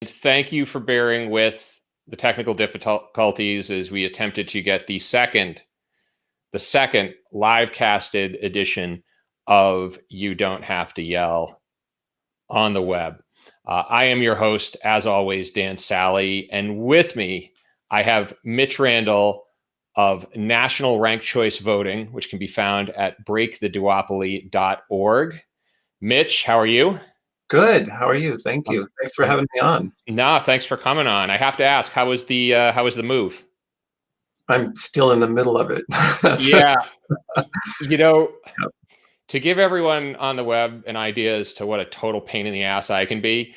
Thank you for bearing with the technical difficulties as we attempted to get the second live casted edition of You Don't Have to Yell on the web. I am your host, as always, Dan Sally, and with me, I have Mitch Randall of National Ranked Choice Voting, which can be found at breaktheduopoly.org. Mitch, how are you? Good. How are you? Thank you. Thanks for having me on. No, thanks for coming on. I have to ask, how was the move? I'm still in the middle of it. Yeah, you know, to give everyone on the web an idea as to what a total pain in the ass I can be,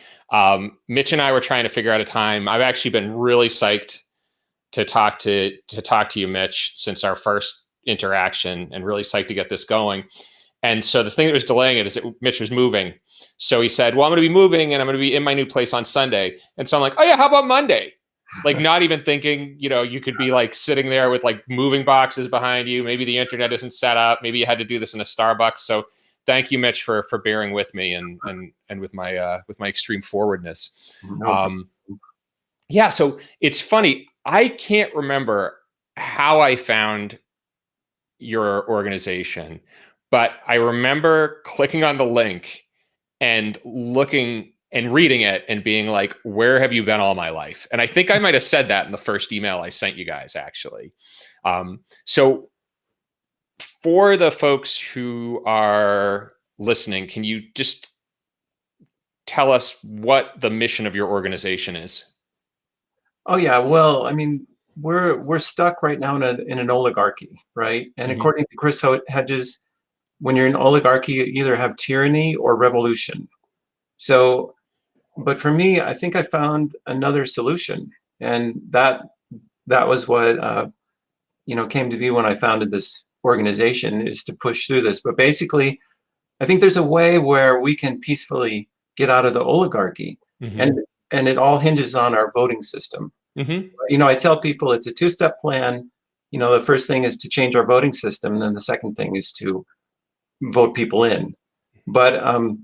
Mitch and I were trying to figure out a time. I've actually been really psyched to talk to you, Mitch, since our first interaction, and really psyched to get this going. And so the thing that was delaying it is that Mitch was moving. So he said, well, I'm going to be moving and I'm going to be in my new place on Sunday. And so I'm like, oh yeah, how about Monday? Like, not even thinking, you could be like sitting there with like moving boxes behind you. Maybe the internet isn't set up. Maybe you had to do this in a Starbucks. So thank you, Mitch, for bearing with me and with my extreme forwardness. Yeah. So it's funny. I can't remember how I found your organization, but I remember clicking on the link and looking and reading it and being like, where have you been all my life? And I think I might have said that in the first email I sent you guys, actually. So for the folks who are listening, can you just tell us what the mission of your organization is? Oh yeah. Well, I mean, we're stuck right now in an oligarchy, right? And according to Chris Hedges, when you're in oligarchy, you either have tyranny or revolution. So, but for me, I think I found another solution, and that was what came to be when I founded this organization, is to push through this. But basically, I think there's a way where we can peacefully get out of the oligarchy, and it all hinges on our voting system. I tell people it's a two-step plan. The first thing is to change our voting system, and then the second thing is to vote people in. But to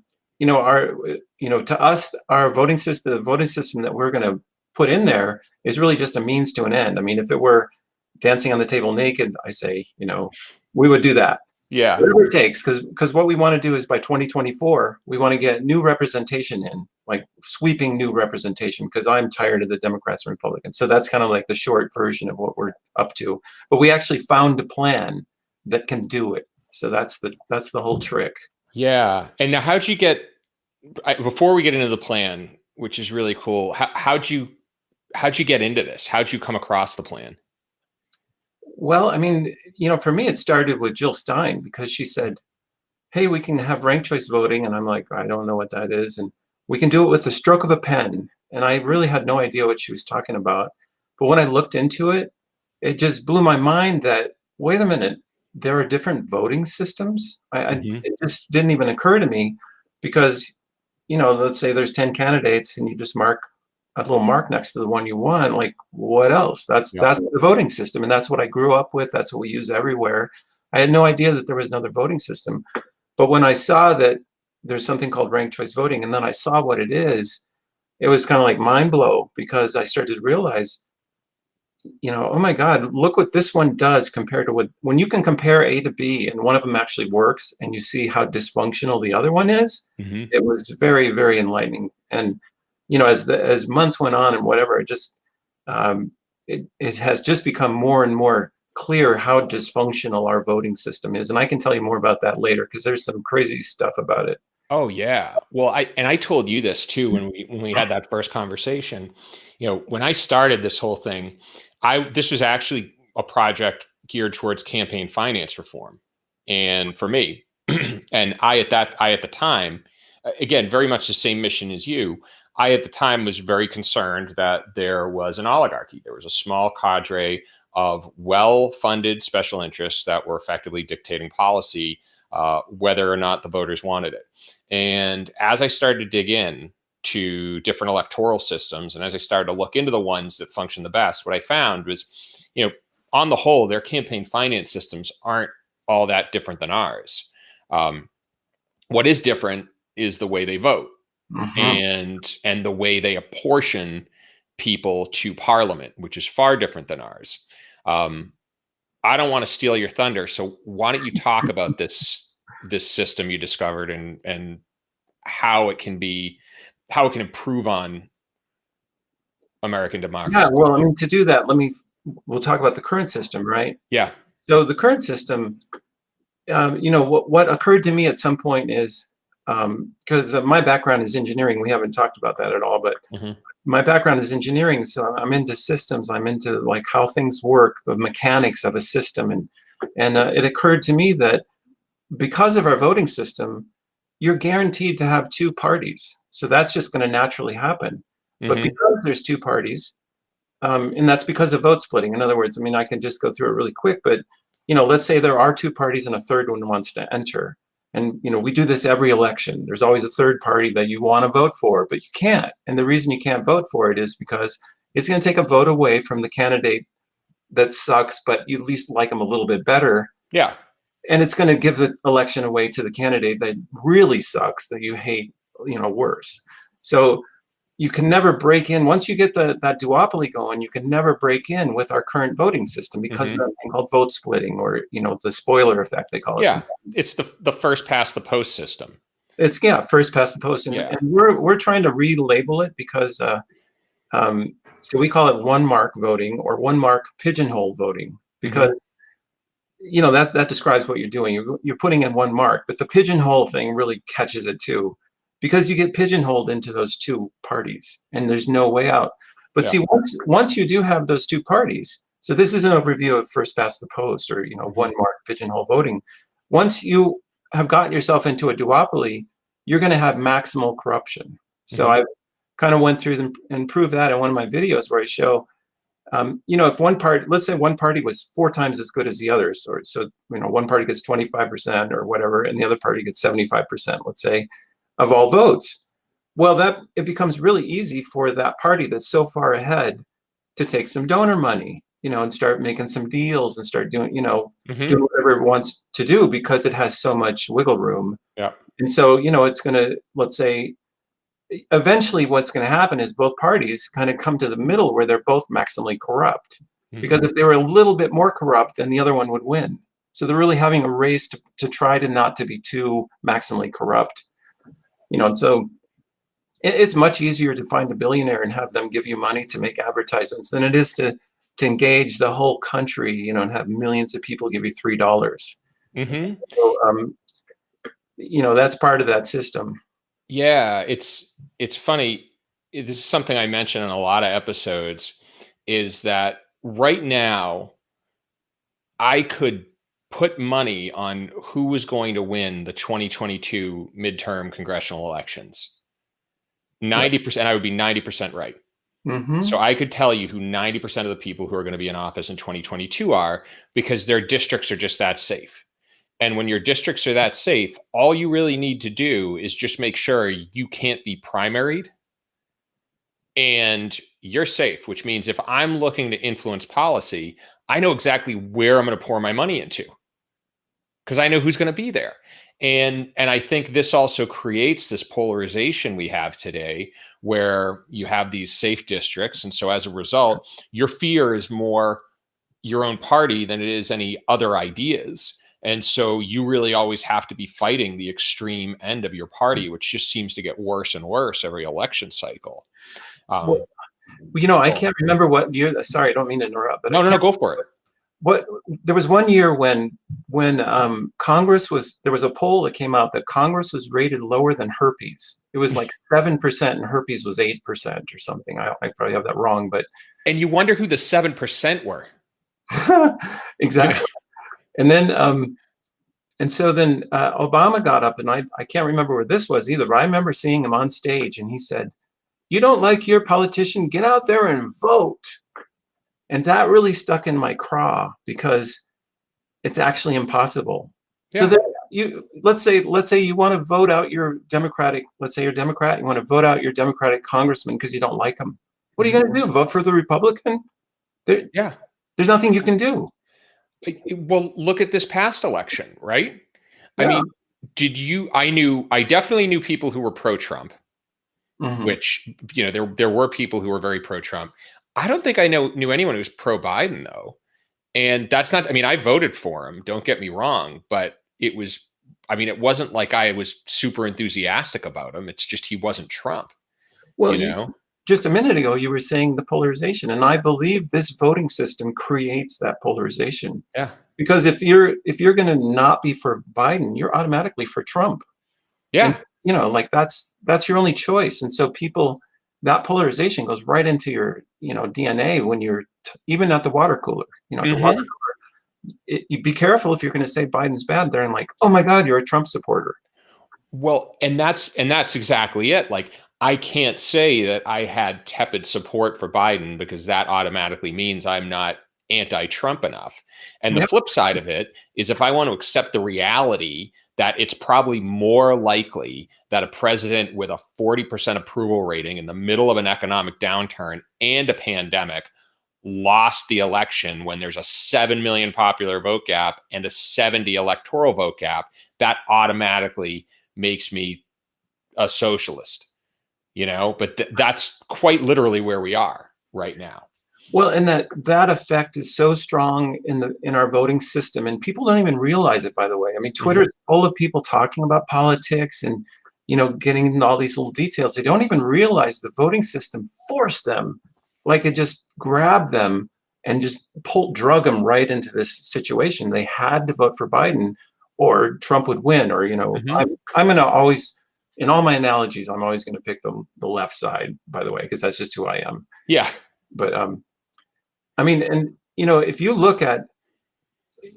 us, our voting system, the voting system that we're going to put in there, is really just a means to an end. I mean, if it were dancing on the table naked, I say, we would do that. Yeah. Whatever it takes, because what we want to do is by 2024, we want to get new representation in, like sweeping new representation, because I'm tired of the Democrats and Republicans. So that's kind of like the short version of what we're up to. But we actually found a plan that can do it. So that's the whole trick. Yeah. And now, how'd you get, before we get into the plan, which is really cool, how'd you get into this? How'd you come across the plan? Well, I mean, for me, it started with Jill Stein, because she said, hey, we can have ranked choice voting. And I'm like, I don't know what that is. And we can do it with the stroke of a pen. And I really had no idea what she was talking about. But when I looked into it, it just blew my mind that, wait a minute, there are different voting systems. It just didn't even occur to me, because, let's say there's 10 candidates and you just mark a little mark next to the one you won. Like, what else? That's the voting system. And that's what I grew up with. That's what we use everywhere. I had no idea that there was another voting system. But when I saw that there's something called ranked choice voting, and then I saw what it is, it was kind of like mind blow, because I started to realize, oh my God, look what this one does compared to when you can compare A to B and one of them actually works, and you see how dysfunctional the other one is. It was very, very enlightening. And as months went on and whatever, it just it has just become more and more clear how dysfunctional our voting system is. And I can tell you more about that later, because there's some crazy stuff about it. Oh yeah. Well, I told you this too when we had that first conversation. When I started this whole thing, this was actually a project geared towards campaign finance reform, and for me, and I at the time, again, very much the same mission as you. I at the time was very concerned that there was an oligarchy. There was a small cadre of well-funded special interests that were effectively dictating policy, whether or not the voters wanted it. And as I started to dig in to different electoral systems, and as I started to look into the ones that function the best, what I found was, on the whole, their campaign finance systems aren't all that different than ours. What is different is the way they vote. Mhm. and the way they apportion people to parliament, which is far different than ours. I don't want to steal your thunder, so why don't you talk about this system you discovered and how it can improve on American Yeah, democracy? well, I mean, to do that, we'll talk about the current system, right? Yeah. So the current system, what occurred to me at some point is, because my background is engineering, we haven't talked about that at all, but Hmm. my background is engineering, so I'm into systems. I'm into like how things work, the mechanics of a system, and it occurred to me that because of our voting system, you're guaranteed to have two parties. So that's just going to naturally happen. But Hmm. because there's two parties, and that's because of vote splitting. In other words, I mean, I can just go through it really quick, but let's say there are two parties and a third one wants to enter. And we do this every election. There's always a third party that you want to vote for, but you can't. And the reason you can't vote for it is because it's going to take a vote away from the candidate that sucks, but you at least like them a little bit better. Yeah. And it's going to give the election away to the candidate that really sucks, that you hate, worse. So you can never break in once you get that duopoly going. You can never break in with our current voting system because of Hmm. that thing called vote splitting, or the spoiler effect they call it. Yeah. It's the first past the post system. It's first past the post, and, Yeah. and we're trying to relabel it because so we call it one mark voting or one mark pigeonhole voting Hmm. because that describes what you're doing. You're putting in one mark, but the pigeonhole thing really catches it too, because you get pigeonholed into those two parties, and there's no way out. But Yeah. see, once you do have those two parties, so this is an overview of first past the post, or Hmm. one mark pigeonhole voting. Once you have gotten yourself into a duopoly, you're going to have maximal corruption. So Hmm. I kind of went through them and proved that in one of my videos where I show if one party, let's say one party was four times as good as the others, or so one party gets 25% or whatever, and the other party gets 75%, let's say, of all votes. Well, that it becomes really easy for that party that's so far ahead to take some donor money, and start making some deals and start doing, Hmm. doing whatever it wants to do because it has so much wiggle room. Yeah. And so, it's going to, let's say, eventually what's going to happen is both parties kind of come to the middle where they're both maximally corrupt, because Hmm. if they were a little bit more corrupt, then the other one would win. So they're really having a race to try to not to be too maximally corrupt, and so it's much easier to find a billionaire and have them give you money to make advertisements than it is to engage the whole country, and have millions of people give you $3. Hmm. So that's part of that system. Yeah, it's funny. This is something I mention in a lot of episodes, is that right now I could put money on who was going to win the 2022 midterm congressional elections. Yeah. 90%, I would be 90% right. So Hmm. I could tell you who 90% of the people who are going to be in office in 2022 are, because their districts are just that safe. And when your districts are that safe, all you really need to do is just make sure you can't be primaried and you're safe, which means if I'm looking to influence policy, I know exactly where I'm going to pour my money into because I know who's going to be there. And I think this also creates this polarization we have today where you have these safe districts. And so as a result, your fear is more your own party than it is any other ideas. And so you really always have to be fighting the extreme end of your party, which just seems to get worse and worse every election cycle. Well, Um, I oh, can't remember what year. Sorry, I don't mean to interrupt, but I no, no, no, can't. go for it. What There was one year when Congress was. There was a poll that came out that Congress was rated lower than herpes. It was like 7%, and herpes was 8% or something. I probably have that wrong, but And you wonder who the 7% were. Yeah. exactly. And then and so then Obama got up, and I can't remember where this was either, but I remember seeing him on stage, and he said, "You don't like your politician? Get out there and vote." And that really stuck in my craw because it's actually impossible. So Yeah. that let's say you want to vote out your Democratic, let's say you're Democrat, you want to vote out your Democratic congressman because you don't like him. What are you Mhm. going to do? Vote for the Republican? There, Yeah. there's nothing you can do. Well, look at this past election, right? I Yeah. mean, I definitely knew people who were pro Trump. Mhm. which, there were people who were very pro-Trump. I don't think I knew anyone who was pro-Biden, though. And that's not, I mean, I voted for him, don't get me wrong, but it wasn't like I was super enthusiastic about him. It's just he wasn't Trump, Well, you know? just a minute ago, you were saying the polarization, and I believe this voting system creates that polarization. Yeah. Because if you're going to not be for Biden, you're automatically for Trump, and Yeah. like that's your only choice. And so people, that polarization goes right into your DNA when you're even at the water cooler. At the water Hmm. cooler, you be careful if you're going to say Biden's bad. They're like, oh my God, you're a Trump supporter. Well, and that's exactly it. Like, I can't say that I had tepid support for Biden because that automatically means I'm not anti-Trump enough. And the Yep. flip side of it is, if I want to accept the reality that it's probably more likely that a president with a 40% approval rating in the middle of an economic downturn and a pandemic lost the election when there's a 7 million popular vote gap and a 70 electoral vote gap, that automatically makes me a socialist, but that's quite literally where we are right now. Well, and that effect is so strong in our voting system, and people don't even realize it. By the way, I mean, Twitter Hmm. is full of people talking about politics and getting into all these little details. They don't even realize the voting system forced them, like it just grabbed them and just drug them right into this situation. They had to vote for Biden, or Trump would win. Or Hmm. I'm gonna always, in all my analogies, I'm always going to pick the left side. By the way, because that's just who I am. Yeah. But I mean, and if you look at,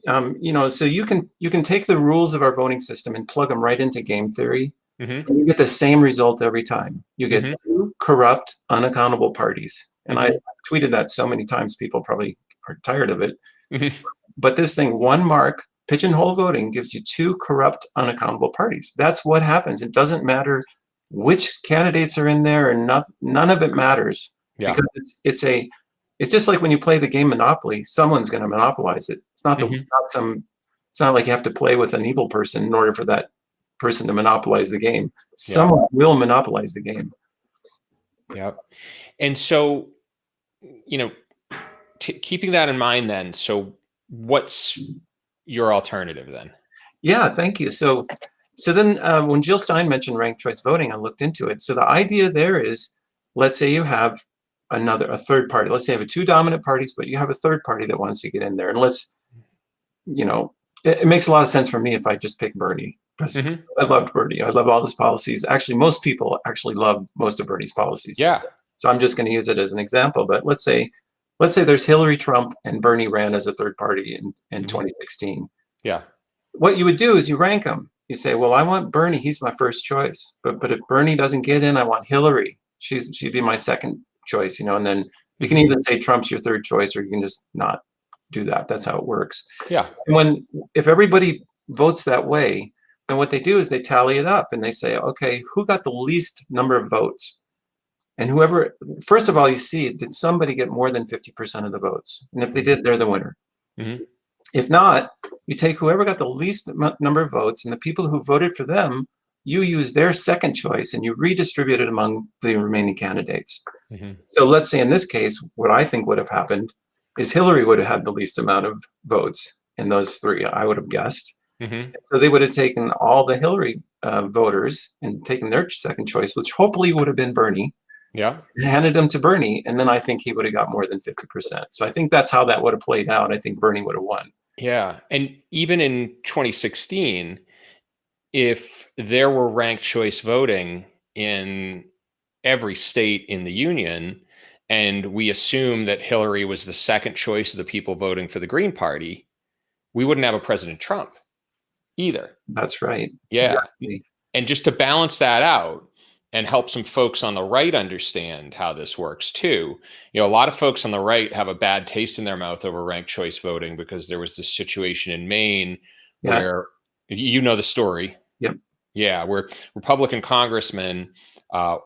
so you can take the rules of our voting system and plug them right into game theory, Hmm. and you get the same result every time. You get Hmm. two corrupt, unaccountable parties, and I Hmm. tweeted that so many times, people probably are tired of it. Hmm. But this thing, one mark, pigeonhole voting, gives you two corrupt, unaccountable parties. That's what happens. It doesn't matter which candidates are in there, and none of it matters, Yeah. because it's just like when you play the game Monopoly, someone's going to monopolize it. Hmm. It's not like you have to play with an evil person in order for that person to monopolize the game. Yeah. Someone will monopolize the game. Yeah. And so, you know, keeping that in mind, then, so what's your alternative then? Yeah, thank you. So then, when Jill Stein mentioned ranked choice voting, I looked into it. So the idea there is, let's say you have a third party. Let's say you have two dominant parties, but you have a third party that wants to get in there. And you know, it makes a lot of sense for me if I just pick Bernie, because Hmm. I loved Bernie. I love all his policies. Actually, most people actually love most of Bernie's policies. Yeah. So I'm just going to use it as an example. But let's say there's Hillary, Trump, and Bernie ran as a third party in Hmm. 2016. Yeah. What you would do is you rank them. You say, well, I want Bernie. He's my first choice. But if Bernie doesn't get in, I want Hillary. She'd be my second choice. And then you can Hmm. either say Trump's your third choice, or you can just not do that. That's how it works. Yeah. And if everybody votes that way, then what they do is they tally it up and they say, okay, who got the least number of votes? And whoever, first of all, you see, did somebody get more than 50% of the votes? And if they did, they're the winner. Hmm. If not, you take whoever got the least number of votes, and the people who voted for them, you use their second choice and you redistribute it among the remaining candidates. Hmm. So let's say in this case, what I think would have happened is Hillary would have had the least amount of votes in those three, I would have guessed. Hmm. So they would have taken all the Hillary voters and taken their second choice, which hopefully would have been Bernie, Yeah. and handed them to Bernie. And then I think he would have got more than 50%. So I think that's how that would have played out. I think Bernie would have won. Yeah. And even in 2016, if there were ranked choice voting in every state in the union, and we assume that Hillary was the second choice of the people voting for the Green Party, we wouldn't have a President Trump either. That's right. Yeah. Exactly. And just to balance that out and help some folks on the right understand how this works too, a lot of folks on the right have a bad taste in their mouth over ranked choice voting because there was this situation in Maine Yeah. where, you know the story. Yep. Yeah, where Republican congressman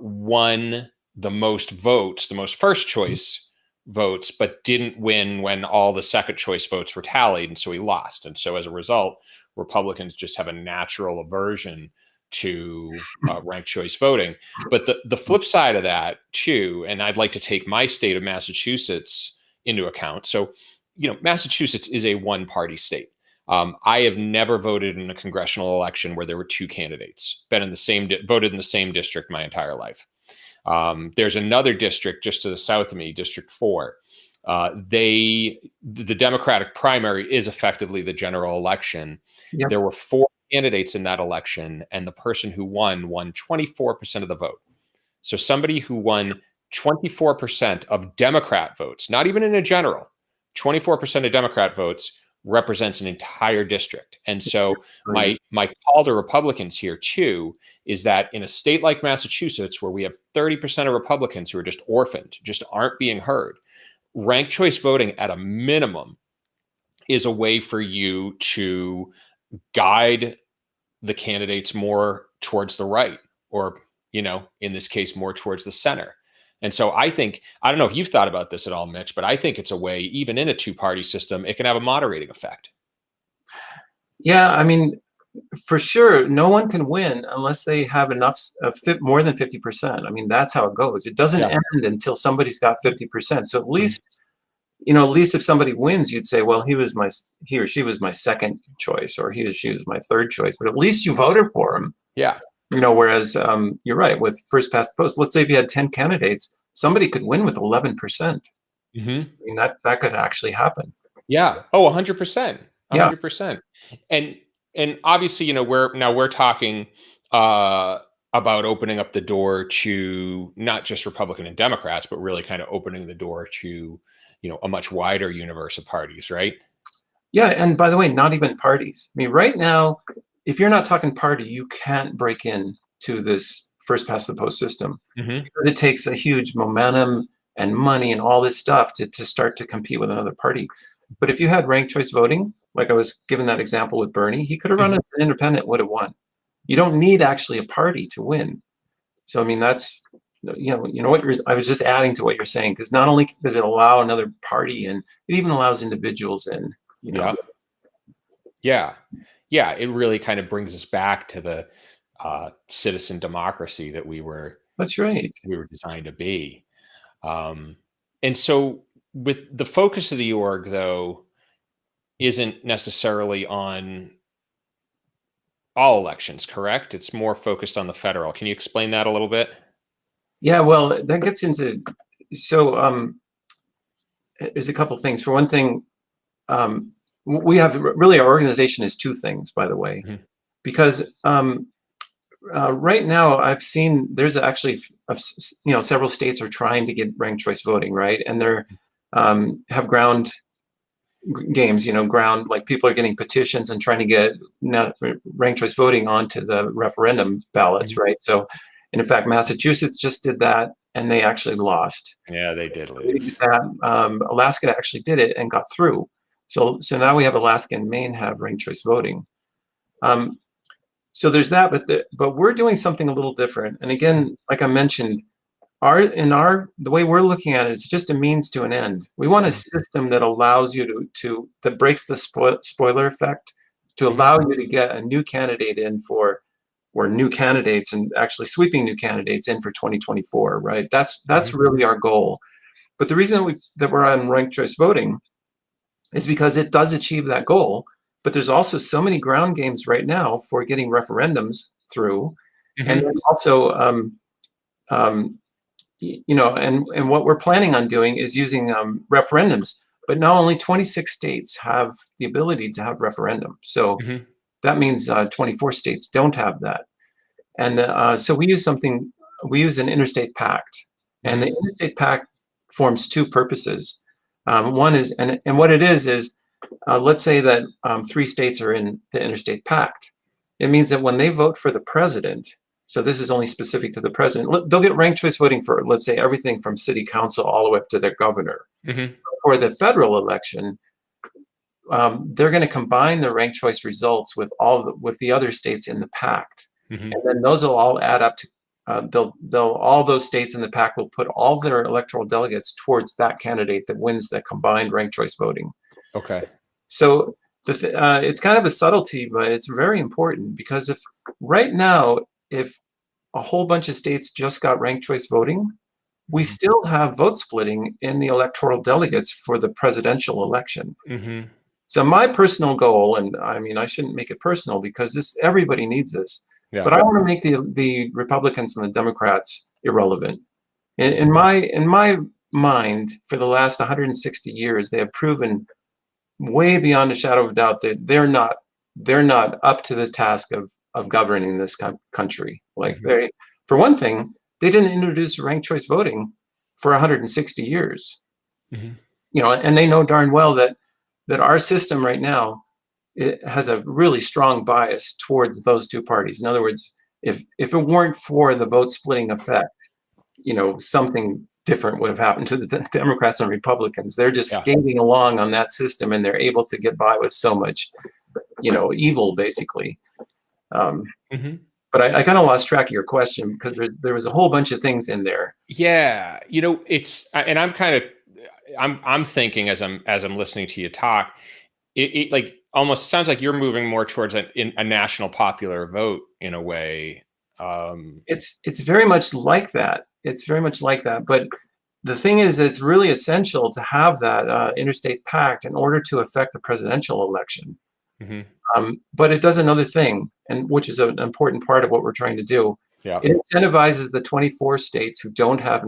won the most votes, the most first choice votes, but didn't win when all the second choice votes were tallied. And so he lost. And so as a result, Republicans just have a natural aversion to ranked choice voting. But the flip side of that too, and I'd like to take my state of Massachusetts into account. So, Massachusetts is a one-party state. I have never voted in a congressional election where there were two candidates. Been in the same voted in the same district my entire life. There's another district just to the south of me, District 4. The Democratic primary is effectively the general election. Yep. There were 4 candidates in that election, and the person who won 24% of the vote. So somebody who won 24% of Democrat votes, not even in a general, 24% of Democrat votes represents an entire district. And so my call to Republicans here too is that in a state like Massachusetts, where we have 30% of Republicans who are just orphaned, just aren't being heard, ranked choice voting at a minimum is a way for you to guide the candidates more towards the right, or, in this case, more towards the center. And so I don't know if you've thought about this at all, Mitch, but I think it's a way, even in a two-party system, it can have a moderating effect. Yeah, I mean, for sure, no one can win unless they have enough more than 50%. I mean, that's how it goes. It doesn't end until somebody's got 50%. So at least, if somebody wins, you'd say, well, he or she was my second choice, or he or she was my third choice. But at least you voted for him. Yeah. Whereas you're right, with first past the post, let's say if you had 10 candidates, somebody could win with 11%. Mm-hmm. I mean, that could actually happen. Yeah. Oh, 100%. 100%. And obviously, we're talking about opening up the door to not just Republican and Democrats, but really kind of opening the door to, a much wider universe of parties, right? Yeah. And by the way, not even parties. I mean, right now, if you're not talking party, you can't break in to this first past the post system. Mm-hmm. Because it takes a huge momentum and money and all this stuff to start to compete with another party. But if you had ranked choice voting, like I was given that example with Bernie, he could have run as an independent, would have won. You don't need actually a party to win. So, I mean, that's, I was just adding to what you're saying, because not only does it allow another party in, it even allows individuals in, Yeah. Yeah, it really kind of brings us back to the citizen democracy that we were. That's right. We were designed to be. And so with the focus of the org, though, isn't necessarily on all elections, correct? It's more focused on the federal. Can you explain that a little bit? Yeah, well, that gets into, so there's a couple things. For one thing, we have really, our organization is 2 things, by the way, because right now I've seen there's actually, several states are trying to get ranked choice voting, right? And they're have ground games, ground, like people are getting petitions and trying to get ranked choice voting onto the referendum ballots, right? So, and in fact, Massachusetts just did that, and they actually lost. Yeah, they did lose. Alaska actually did it and got through. So now we have Alaska and Maine have ranked choice voting. So there's that, but we're doing something a little different. And again, like I mentioned, the way we're looking at it, it's just a means to an end. We want a system that allows you that breaks the spoiler effect, to allow you to get a new candidate in or new candidates, and actually sweeping new candidates in for 2024, right? That's really our goal. But the reason that we're on ranked choice voting is because it does achieve that goal. But there's also so many ground games right now for getting referendums through, and then also, and what we're planning on doing is using referendums. But now only 26 states have the ability to have referendum. So that means 24 states don't have that. And so we use an interstate pact. And the interstate pact forms 2 purposes. One is, and what it is let's say that 3 states are in the interstate pact. It means that when they vote for the president, so this is only specific to the president, they'll get ranked choice voting for, let's say, everything from city council all the way up to their governor. For the federal election, they're going to combine the ranked choice results with the other states in the pact, and then those will all add up to. All those states in the pact will put all their electoral delegates towards that candidate that wins the combined ranked choice voting. Okay. So it's kind of a subtlety, but it's very important, because if right now, if a whole bunch of states just got ranked choice voting, we Mhm. still have vote splitting in the electoral delegates for the presidential election. Mhm. So my personal goal, and I mean, I shouldn't make it personal because everybody needs this, but Yeah. I want to make the Republicans and the Democrats irrelevant. In Mhm. my mind, for the last 160 years, they have proven way beyond a shadow of a doubt that they're not up to the task of governing this country. Like Mhm. for one thing, they didn't introduce ranked choice voting for 160 years. Mhm. And they know darn well that our system right now, it has a really strong bias towards those two parties. In other words, if it weren't for the vote splitting effect, something different would have happened to the Democrats and Republicans. They're just Yeah. skating along on that system, and they're able to get by with so much, evil, basically. Um, Mhm. but I kind of lost track of your question because there was a whole bunch of things in there. Yeah. And I'm thinking as I'm listening to you talk, it like almost sounds like you're moving more towards a national popular vote in a way. It's very much like that. It's very much like that. But the thing is, it's really essential to have that interstate pact in order to affect the presidential election. Mhm. But it does another thing, and which is an important part of what we're trying to do. Yeah. It incentivizes the 24 states who don't have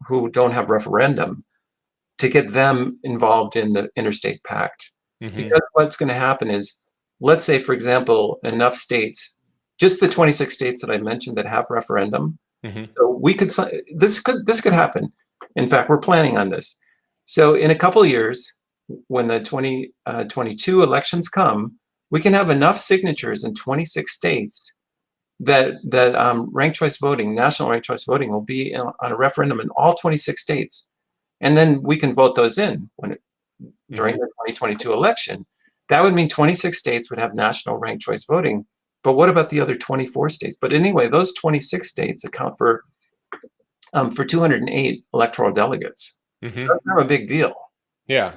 who don't have referendum to get them involved in the interstate pact. Mhm. Because what's going to happen is, let's say, for example, enough states, just the 26 states that I mentioned that have referendum. Mhm. So this could happen. In fact, we're planning on this. So in a couple of years, when the 2022 elections come, we can have enough signatures in 26 states that ranked choice voting, national ranked choice voting, will be on a referendum in all 26 states, and then we can vote those in during Mhm. the 2022 election. That would mean 26 states would have national ranked choice voting. But what about the other 24 states? But anyway, those 26 states account for 208 electoral delegates. So Mhm. that's not a big deal. Yeah.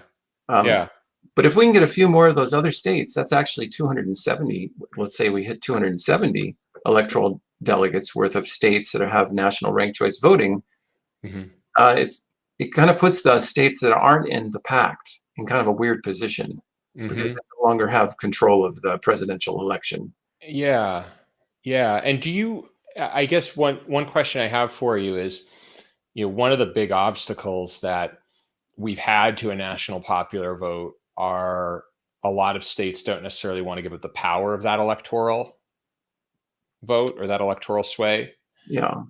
Um, Yeah. but if we can get a few more of those other states, that's actually 270. Let's say we hit 270 electoral delegates worth of states that have national ranked choice voting. Mhm. It kind of puts the states that aren't in the pact in kind of a weird position because Mhm. they no longer have control of the presidential election. Yeah. Yeah. And I guess one question I have for you is, one of the big obstacles that we've had to a national popular vote are a lot of states don't necessarily want to give up the power of that electoral vote or that electoral sway. Yeah.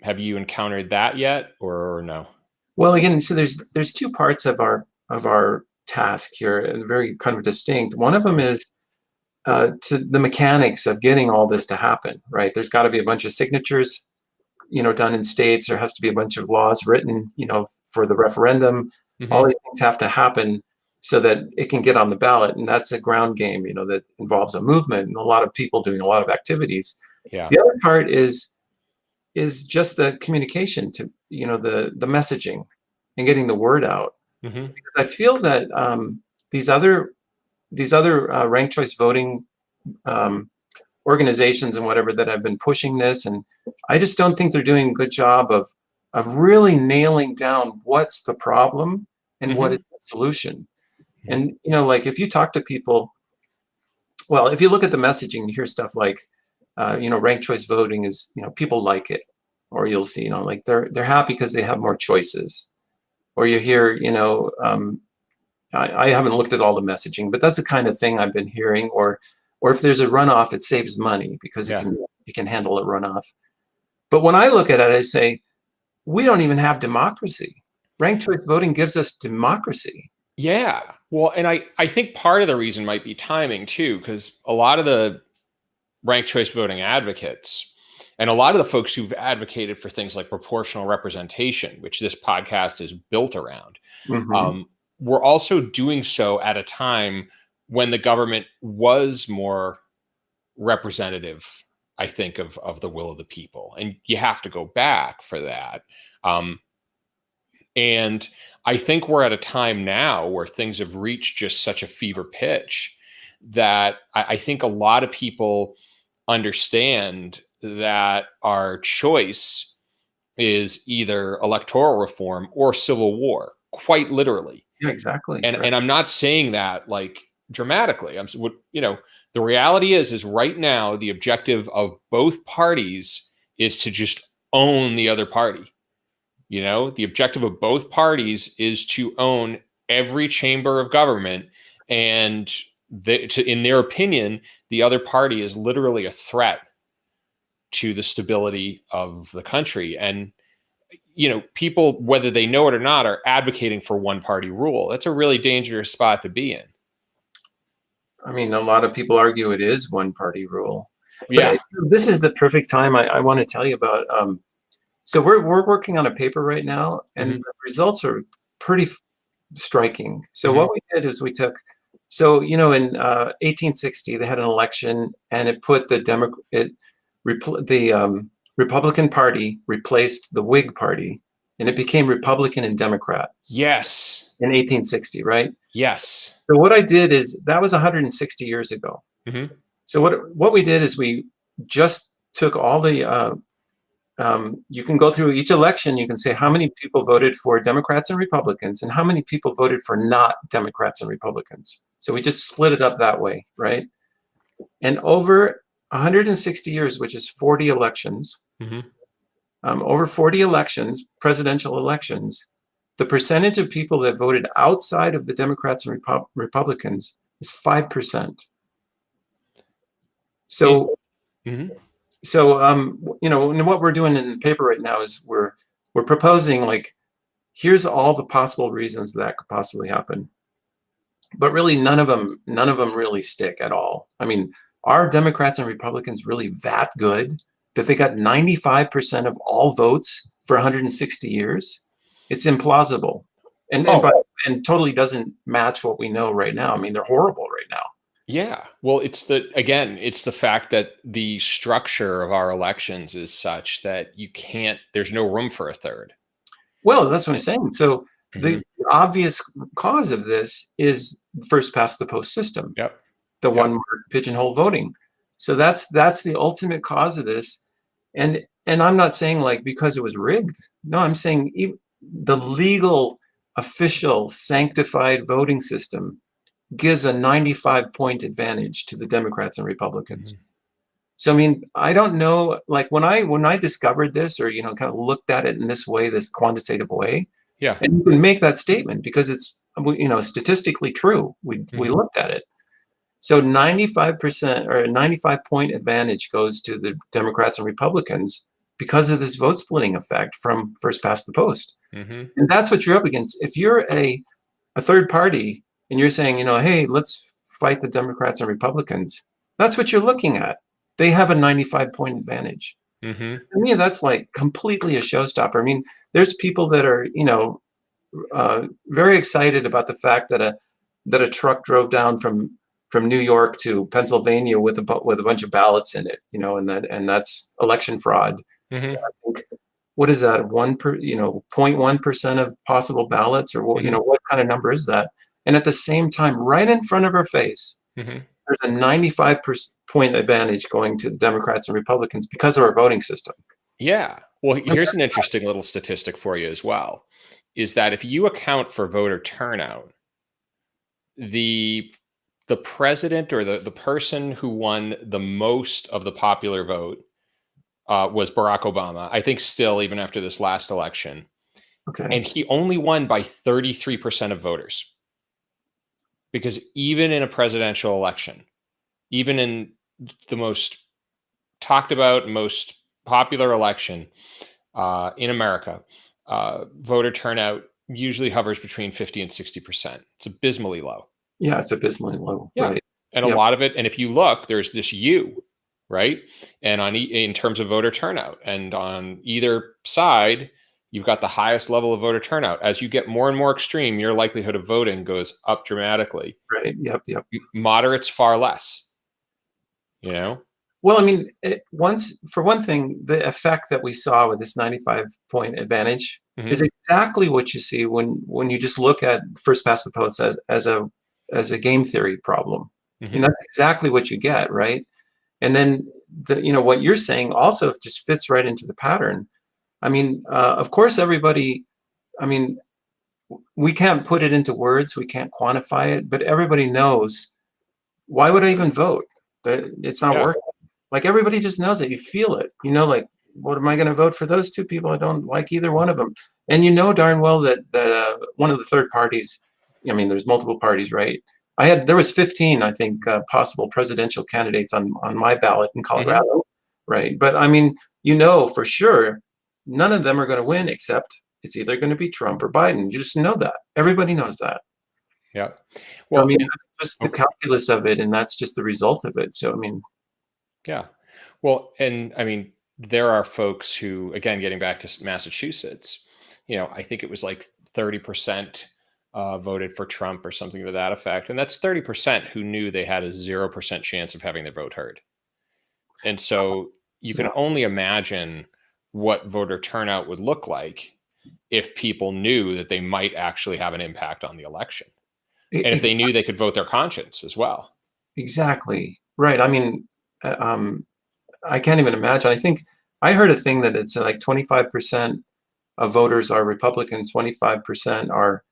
Have you encountered that yet, or no? Well, again, so there's two parts of our task here, and very kind of distinct. One of them is to the mechanics of getting all this to happen, right? There's got to be a bunch of signatures, done in states. There has to be a bunch of laws written, for the referendum. All Hmm. these things have to happen so that it can get on the ballot, and that's a ground game, that involves a movement and a lot of people doing a lot of activities. Yeah. The other part is just the communication to, the messaging and getting the word out. Hmm. I feel that these other ranked choice voting um, organizations and whatever that have been pushing this, and I just don't think they're doing a good job of really nailing down what's the problem and what is Hmm. the solution. And like if you talk to people, well, if you look at the messaging, you hear stuff like, ranked choice voting is, people like it, or you'll see, like they're happy because they have more choices, or you hear, I haven't looked at all the messaging, but that's the kind of thing I've been hearing. Or if there's a runoff, it saves money because Yeah. it can handle a runoff. But when I look at it, I say we don't even have democracy. Ranked choice voting gives us democracy. Yeah. Well, and I think part of the reason might be timing too, because a lot of the ranked choice voting advocates and a lot of the folks who've advocated for things like proportional representation, which this podcast is built around, Hmm. um, were also doing so at a time when the government was more representative, I think, of the will of the people. And you have to go back for that. Um, and I think we're at a time now where things have reached just such a fever pitch that I think a lot of people understand that our choice is either electoral reform or civil war, quite literally. Yeah, exactly. And Right. and I'm not saying that like dramatically. The reality is right now the objective of both parties is to just own the other party. The objective of both parties is to own every chamber of government, and in their opinion, the other party is literally a threat to the stability of the country. And people, whether they know it or not, are advocating for one party rule. That's a really dangerous spot to be in. I mean, a lot of people argue it is one party rule. Yeah. But this is the perfect time I want to tell you about. So we're working on a paper right now, and the results are pretty striking. So what we did is we took, in 1860 they had an election, and it put the Republican Party replaced the Whig Party, and it became Republican and Democrat. Yes. In 1860, right? Yes. So what I did is, that was 160 years ago. So what we did is we just took all the you can go through each election, you can say how many people voted for Democrats and Republicans and how many people voted for not Democrats and Republicans. So we just split it up that way, right? And over 160 years, which is 40 elections, over 40 elections, presidential elections, the percentage of people that voted outside of the Democrats and Republicans is 5%. So, and what we're doing in the paper right now is we're proposing, like, here's all the possible reasons that could possibly happen, but really none of them really stick at all. I mean, are Democrats and Republicans really that good that they got 95% of all votes for 160 years? It's implausible, and totally doesn't match what we know right now. I mean, they're horrible right now. Yeah. Well, it's the fact that the structure of our elections is such that there's no room for a third. Well, that's what I'm saying. So the obvious cause of this is first past the post system. Yep. The one-word pigeonhole voting. So that's the ultimate cause of this. And I'm not saying like because it was rigged. No, I'm saying the legal, official, sanctified voting system gives a 95-point advantage to the Democrats and Republicans. So I mean, I don't know, like when I discovered this, or kind of looked at it in this way, this quantitative way, and you can make that statement because it's statistically true. We looked at it. So 95% or a 95-point advantage goes to the Democrats and Republicans because of this vote splitting effect from first past the post. And that's what you're up against. If you're a third party and you're saying, hey, let's fight the Democrats and Republicans, that's what you're looking at. They have a 95-point advantage. To me, that's like completely a showstopper. I mean, there's people that are, very excited about the fact that a truck drove down from New York to Pennsylvania with a bunch of ballots in it, and that's election fraud. I think, what is that? 0.1% of possible ballots, or what kind of number is that? And at the same time, right in front of our face, there's a 95-point advantage going to the Democrats and Republicans because of our voting system. Yeah. Well, here's an interesting little statistic for you as well, is that if you account for voter turnout, the president or the person who won the most of the popular vote was Barack Obama. I think still, even after this last election. Okay. And he only won by 33% of voters. Because even in a presidential election, even in the most talked about, most popular election in America, voter turnout usually hovers between 50 and 60%. It's abysmally low. Yeah, it's abysmally low. Yeah. Right. And a lot of it, and if you look, there's this U, right? And in terms of voter turnout, and on either side, you've got the highest level of voter turnout. As you get more and more extreme, your likelihood of voting goes up dramatically. Right. Yep. Moderates far less. Well, I mean, for one thing, the effect that we saw with this 95-point advantage is exactly what you see when you just look at first past the post as a game theory problem. And that's exactly what you get, right? And then what you're saying also just fits right into the pattern. I mean, of course, everybody. I mean, we can't put it into words. We can't quantify it, but everybody knows. Why would I even vote? It's not Yeah. working. Like everybody just knows it. You feel it. Like, what am I going to vote for those two people? I don't like either one of them. And you know darn well that one of the third parties. I mean, there's multiple parties, right? There was 15, I think, possible presidential candidates on my ballot in Hmm. Colorado, right? But I mean, for sure, none of them are going to win except it's either going to be Trump or Biden. You just know that. Everybody knows that. Yeah. I Well, mean, that's just the calculus of it, and that's just the result of it. So, I mean, yeah. Well, and I mean, there are folks who, again, getting back to Massachusetts, I think it was like 30% voted for Trump or something to that effect. And that's 30% who knew they had a 0% chance of having their vote heard. And so you can yeah, only imagine what voter turnout would look like if people knew that they might actually have an impact on the election. And if ex- they knew they could vote their conscience as well. exactly right. I mean, uh, um, I can't even imagine. I think I heard a thing that it's like 25% of voters are Republican, 25% are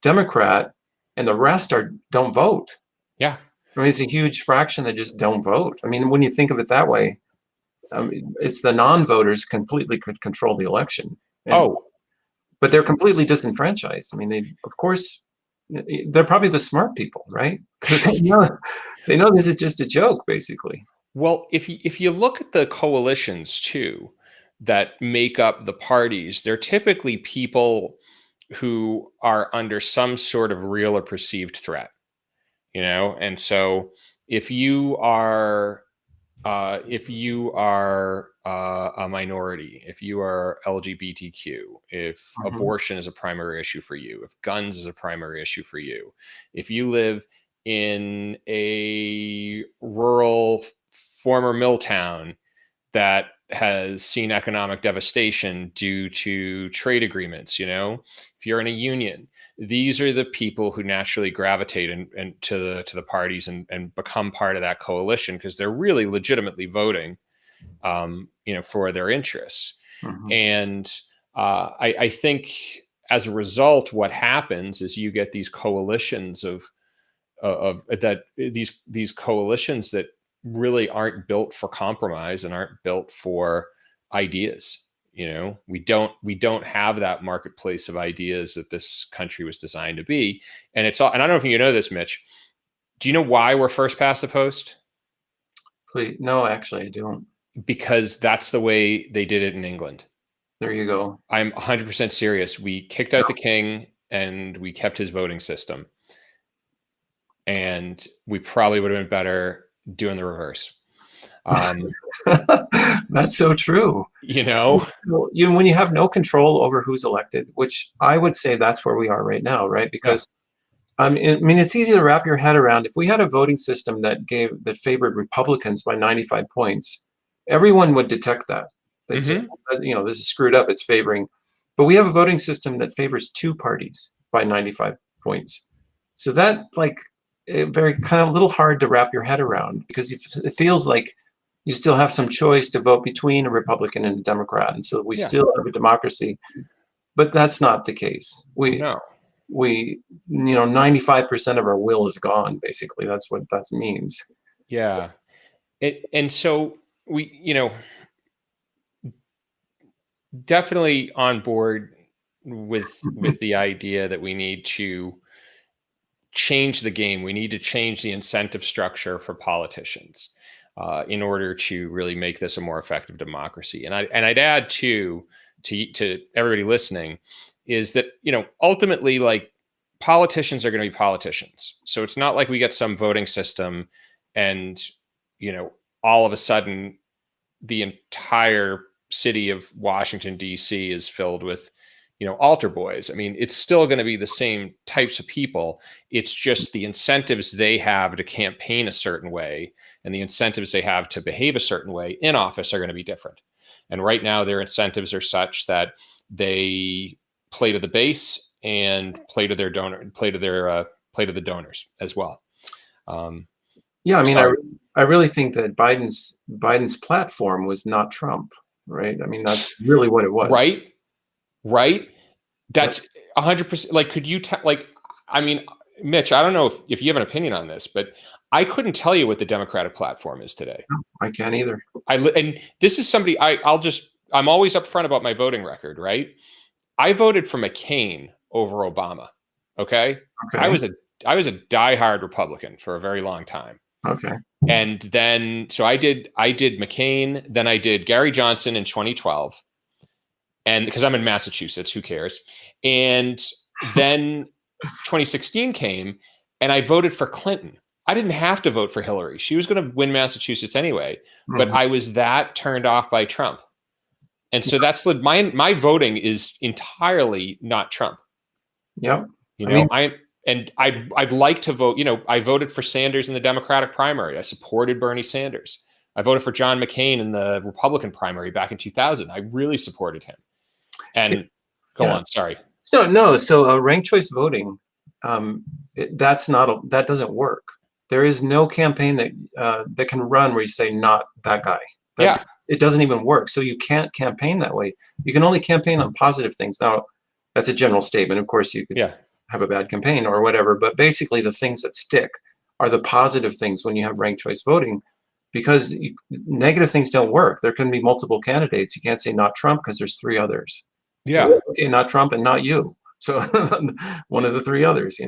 Democrat, and the rest don't vote. Yeah. I mean, it's a huge fraction that just don't vote. I mean, when you think of it that way, it's the non-voters completely could control the election, Oh, but they're completely disenfranchised. I mean, of course, they're probably the smart people, right? Because they know this is just a joke, basically. well, if you look at the coalitions too that make up the parties, they're typically people who are under some sort of real or perceived threat, And so if you are a minority, if you are LGBTQ, if Mhm. abortion is a primary issue for you, if guns is a primary issue for you, if you live in a rural former mill town that has seen economic devastation due to trade agreements, if you're in a union, these are the people who naturally gravitate and to the parties and become part of that coalition because they're really legitimately voting, for their interests. Mhm. And I think as a result, what happens is you get these coalitions of that these coalitions that really aren't built for compromise and aren't built for ideas. We don't have that marketplace of ideas that this country was designed to be. And it's all, and I don't know if you know this, Mitch. Do you know why we're first past the post? Please, no, actually, I don't. Because that's the way they did it in England. There you go. I'm 100% serious. We kicked out the king and we kept his voting system. And we probably would have been better doing the reverse. Um, That's so true. you know, When you have no control over who's elected, which I would say that's where we are right now, right? yeah. Because I mean, it's easy to wrap your head around. If we had a voting system that favored Republicans by 95 points, everyone would detect that. They'd say, Hmm. this is screwed up. It's favoring. But we have a voting system that favors two parties by 95 points. So that, like, very kind of a little hard to wrap your head around because it feels like you still have some choice to vote between a Republican and a Democrat. And so we Yeah. still have a democracy. But that's not the case. No. We 95% of our will is gone, basically. That's what that means. Yeah. And so we, definitely on board with the idea that we need to change the game. We need to change the incentive structure for politicians in order to really make this a more effective democracy. And I'd add to everybody listening is that ultimately, like, politicians are going to be politicians. So it's not like we get some voting system and all of a sudden the entire city of Washington D.C. is filled with altar boys. I mean, it's still going to be the same types of people. It's just the incentives they have to campaign a certain way and the incentives they have to behave a certain way in office are going to be different. And right now, their incentives are such that they play to the base and play to their donor, play to the donors as well. Um, Yeah, I mean, Sorry. I really think that Biden's platform was not Trump, right? I mean, that's really what it was. Right? Right? Yep. That's 100%. Like, could you tell? Like, I mean, Mitch, I don't know if you have an opinion on this, but I couldn't tell you what the Democratic platform is today. No, I can't either. And this is somebody I'm always upfront about my voting record, right? I voted for McCain over Obama. Okay, I Okay. was a I was a diehard Republican for a very long time, Okay. and then so I did McCain, then I did Gary Johnson in 2012, and because I'm in Massachusetts, who cares? And then 2016 came, and I voted for Clinton. I didn't have to vote for Hillary. She was going to win Massachusetts anyway, but Mhm. I was that turned off by Trump. And so that's my voting is entirely not Trump. Yep. You I know, mean, I'd like to vote. I voted for Sanders in the Democratic primary. I supported Bernie Sanders. I voted for John McCain in the Republican primary back in 2000. I really supported him. And go yeah. on, sorry. So no, so ranked choice voting, that doesn't work. There is no campaign that can run where you say not that guy. That Yeah, it doesn't even work. So you can't campaign that way. You can only campaign on positive things. Now, that's a general statement. Of course, you could yeah, have a bad campaign or whatever, but basically the things that stick are the positive things when you have ranked choice voting, because negative things don't work. There can be multiple candidates. You can't say not Trump because there's three others. yeah, So, okay, not Trump and not you. So one of the three others,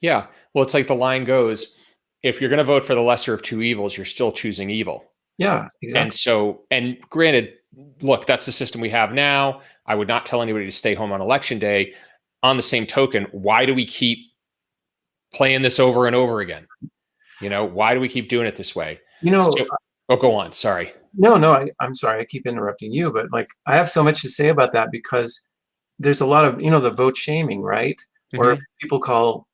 yeah. Well, it's like the line goes, if you're going to vote for the lesser of two evils, you're still choosing evil. Yeah, And exactly. so, and granted, look, that's the system we have now. I would not tell anybody to stay home on election day. On the same token, why do we keep playing this over and over again? Why do we keep doing it this way? You know, So, oh, go on. Sorry. no, I'm sorry, I keep interrupting you, but like I have so much to say about that because there's a lot of, the vote shaming, right? Or Hmm. people call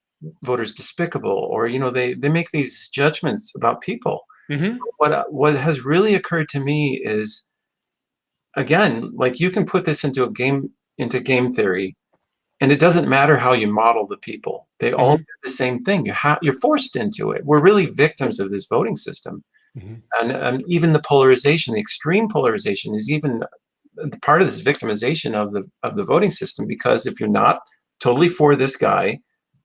voters despicable, or they make these judgments about people. Hmm. What has really occurred to me is, again, like you can put this into game theory, and it doesn't matter how you model the people. They all do Hmm. the same thing. You're forced into it. We're really victims of this voting system. Hmm. And even the polarization, the extreme polarization, is even the part of this victimization of the voting system. Because if you're not totally for this guy,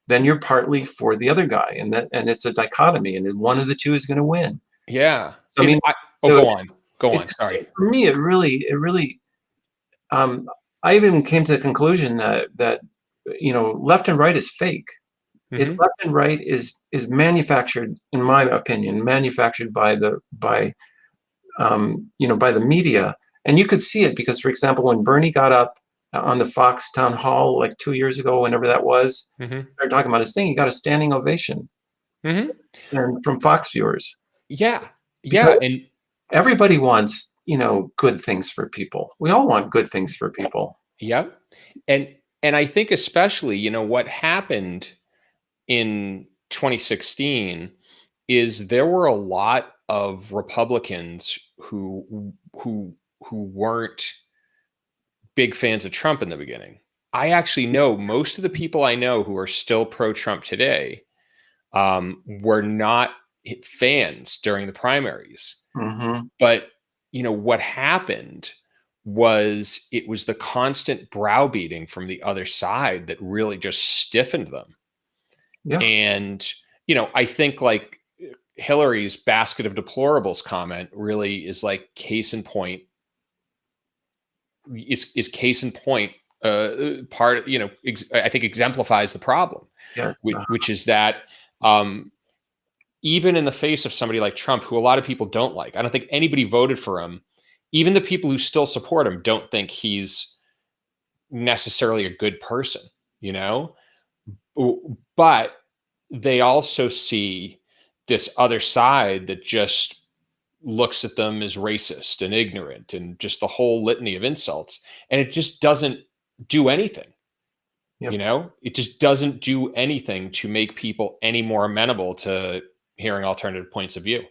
then you're partly for the other guy, and it's a dichotomy, and then one of the two is going to win. Yeah. So I mean, Oh, so go on. Go it, on. Sorry. for me, it really. Um, I even came to the conclusion that left and right is fake. Hmm. Left and right is manufactured, in my opinion, manufactured by the media. And you could see it because, for example, when Bernie got up on the Fox town hall like 2 years ago, whenever that was, Hmm. started talking about his thing, he got a standing ovation Hmm. and from Fox viewers, Yeah. because Yeah. And everybody wants, good things for people. We all want good things for people. yeah. And and I think especially, what happened in 2016 is there were a lot of Republicans who weren't big fans of Trump in the beginning. I actually know most of the people I know who are still pro-Trump today were not fans during the primaries. Hmm. But what happened was it was the constant browbeating from the other side that really just stiffened them. Yeah. And I think like Hillary's basket of deplorables comment really is like case in point is case in point part I think exemplifies the problem, Yes. which is that um, even in the face of somebody like Trump, who a lot of people don't like, I don't think anybody voted for him. Even the people who still support him don't think he's necessarily a good person, you know? But they also see this other side that just looks at them as racist and ignorant and just the whole litany of insults. And it just doesn't do anything. Yep. It just doesn't do anything to make people any more amenable to hearing alternative points of view.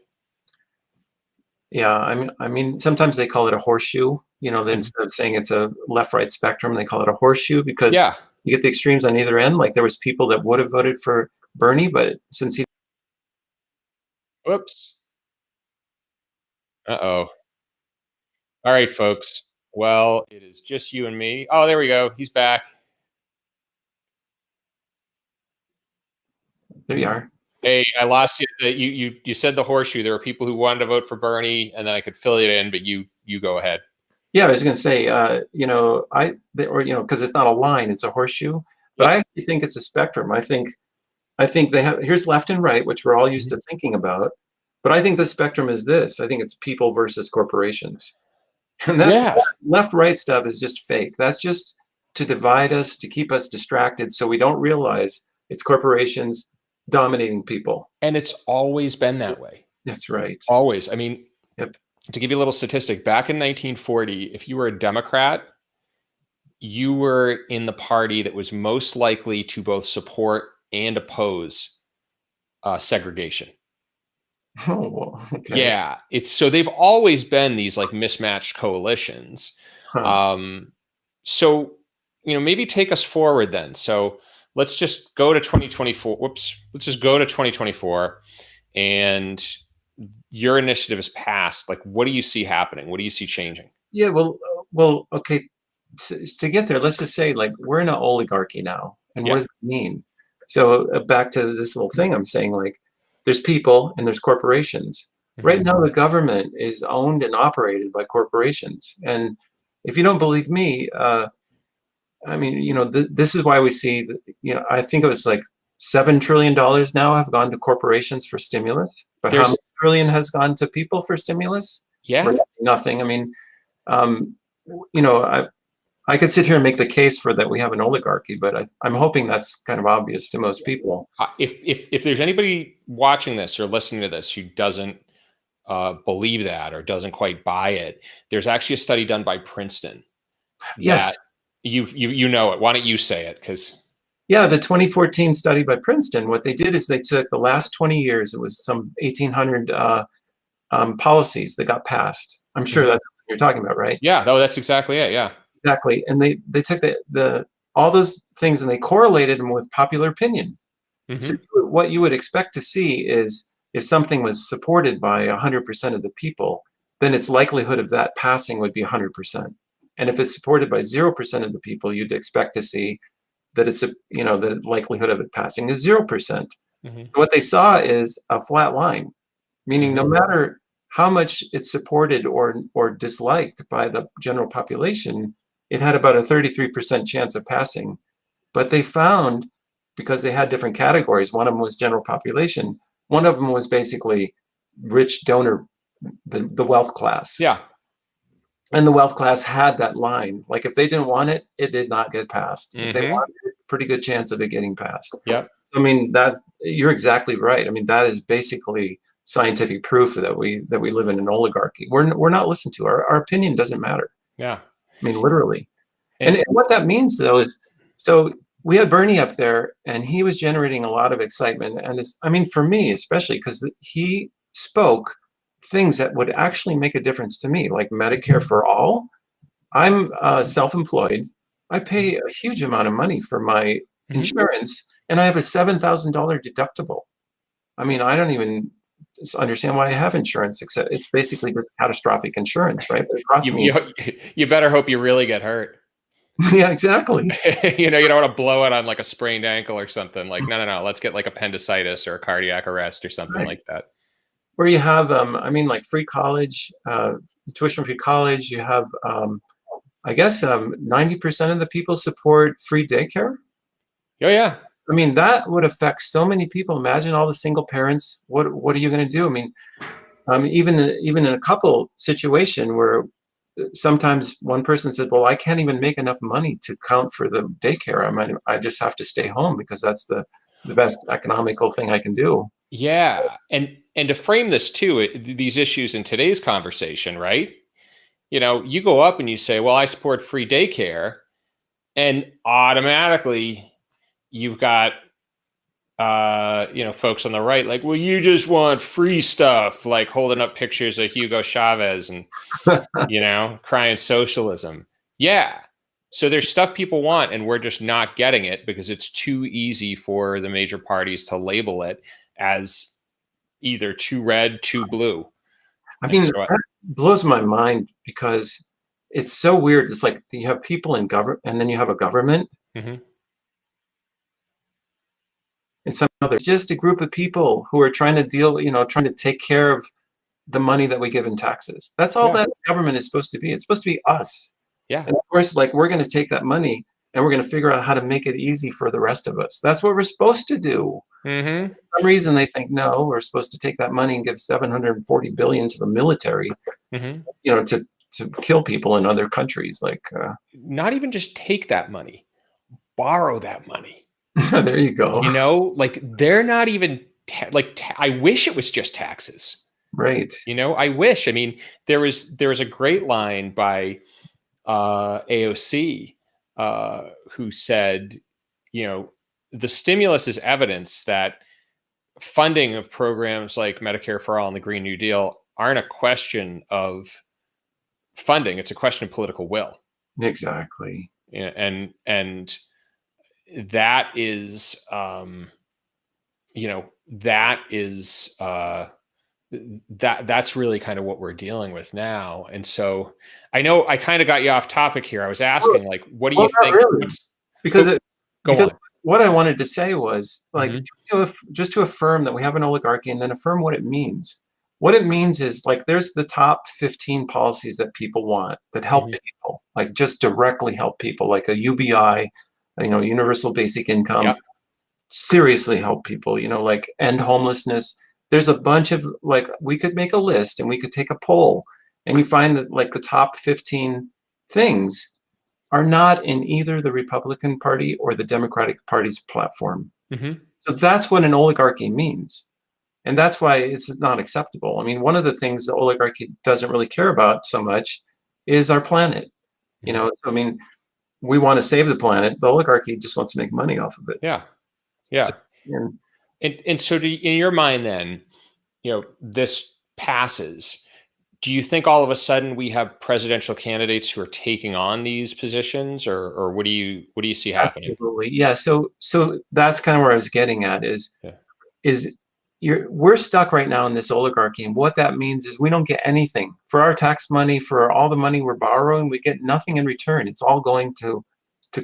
Yeah. I mean, sometimes they call it a horseshoe. Mhm. Instead of saying it's a left-right spectrum, they call it a horseshoe because Yeah. you get the extremes on either end. Like there was people that would have voted for Bernie, but since he Whoops. Uh-oh. All right, folks. Well, it is just you and me. Oh, there we go. He's back. There you are. Hey, I lost you. You said the horseshoe. There were people who wanted to vote for Bernie, and then I could fill it in, but you go ahead. Yeah, I was going to say, because it's not a line, it's a horseshoe. But Yep. I actually think it's a spectrum. I think they have, here's left and right, which we're all used Mhm. to thinking about. But I think the spectrum is this. I think it's people versus corporations. And that Yeah. left-right stuff is just fake. That's just to divide us, to keep us distracted so we don't realize it's corporations dominating people. And it's always been that way. That's right. Always. I mean, Yep. to give you a little statistic, back in 1940, if you were a Democrat, you were in the party that was most likely to both support and oppose segregation. Oh, well, okay. Yeah, it's so they've always been these like mismatched coalitions. Huh. So maybe take us forward then. So let's just go to 2024. Whoops, let's just go to 2024, and your initiative is passed. Like, what do you see happening? What do you see changing? Yeah, okay. To get there, let's just say, like, we're in an oligarchy now. And what Yeah. does it mean? So back to this little thing I'm saying, like, there's people and there's corporations. Right Mhm. now, the government is owned and operated by corporations. And if you don't believe me, I mean, this is why we see, I think it was like $7 trillion now have gone to corporations for stimulus. But how There's many trillion has gone to people for stimulus? yeah. Nothing. I mean, um, you know, I, I could sit here and make the case for that we have an oligarchy, but I'm hoping that's kind of obvious to most people. If there's anybody watching this or listening to this who doesn't believe that or doesn't quite buy it, there's actually a study done by Princeton that Yes. you know it. Why don't you say it? Because Yeah, the 2014 study by Princeton, what they did is they took the last 20 years, it was some 1,800 policies that got passed. I'm sure that's what you're talking about, right? yeah, no, that's exactly it. Yeah. Exactly. And they took the all those things and they correlated them with popular opinion. So Hmm. what you would expect to see is if something was supported by 100% of the people, then its likelihood of that passing would be 100%. And if it's supported by 0% of the people, you'd expect to see that the likelihood of it passing is 0%. Hmm. What they saw is a flat line, meaning no Hmm. matter how much it's supported or disliked by the general population, it had about a 33% chance of passing. But they found, because they had different categories, one of them was general population, one of them was basically rich donor, the wealth class. Yeah. And the wealth class had that line. Like if they didn't want it, it did not get passed. If they Hmm. wanted it, pretty good chance of it getting passed. Yep. I mean, you're exactly right. I mean, that is basically scientific proof that we live in an oligarchy. We're not listened to. Our opinion doesn't matter. Yeah. I mean, literally. And And what that means, though, is so we had Bernie up there, and he was generating a lot of excitement. And I mean, for me, especially because he spoke things that would actually make a difference to me, like Medicare for all. I'm self-employed. I pay a huge amount of money for my mhm. insurance, and I have a $7,000 deductible. I mean, I don't even understand why I have insurance, except it's basically just catastrophic insurance, right? But it cost you me. you better hope you really get hurt. Yeah, exactly. You don't want to blow it on like a sprained ankle or something. Like, no. Let's get like appendicitis or a cardiac arrest or something Right. like that. Where you have, I mean, like free college, tuition-free college. You have, I guess, 90% of the people support free daycare. Oh yeah. I mean, that would affect so many people. Imagine all the single parents. What are you going to do? I mean, even in a couple situation where sometimes one person said, "Well, I can't even make enough money to count for the daycare. I just have to stay home because that's the best economical thing I can do." Yeah. And to frame this too, these issues in today's conversation, right? You go up and you say, "Well, I support free daycare," and automatically you've got folks on the right like, well, you just want free stuff, like holding up pictures of Hugo Chavez and crying socialism. Yeah. So there's stuff people want, and we're just not getting it because it's too easy for the major parties to label it as, either too red, too blue. I And mean, so, that blows my mind because it's so weird. It's like you have people in government, and then you have a government, mhm, and some others. Just a group of people who are trying to deal, trying to take care of the money that we give in taxes. That's all yeah, that government is supposed to be. It's supposed to be us. yeah, And of course, like we're going to take that money and we're going to figure out how to make it easy for the rest of us. That's what we're supposed to do. hmm, For some reason, they think no, we're supposed to take that money and give 740 billion to the military, hmm. to kill people in other countries. Like, Not even just take that money, borrow that money. there you go. Like they're not even I wish it was just taxes. Right. I wish. I mean, there was a great line by AOC who said, the stimulus is evidence that funding of programs like Medicare for All and the Green New Deal aren't a question of funding; it's a question of political will. Exactly. And that is, that is that's really kind of what we're dealing with now. And so I know I kind of got you off topic here. I was asking, like, what do you Well, not think? really, because Go because on. what I wanted to say was like Hmm. just to affirm that we have an oligarchy, and then affirm what it means. What it means is like there's the top 15 policies that people want that help Hmm. people, like just directly help people, like a UBI, universal basic income, Yep. seriously help people, like end homelessness. There's a bunch of like we could make a list and we could take a poll, and you find that like the top 15 things are not in either the Republican Party or the Democratic Party's platform. Hmm. So that's what an oligarchy means. And that's why it's not acceptable. I mean, one of the things the oligarchy doesn't really care about so much is our planet. Hmm. I mean, we want to save the planet. The oligarchy just wants to make money off of it. Yeah. Yeah. And And so, in your mind, then, this passes. Do you think all of a sudden we have presidential candidates who are taking on these positions, or what do you see happening? absolutely, yeah. So that's kind of where I was getting at Yeah. is we're stuck right now in this oligarchy, and what that means is we don't get anything for our tax money, for all the money we're borrowing. We get nothing in return. It's all going to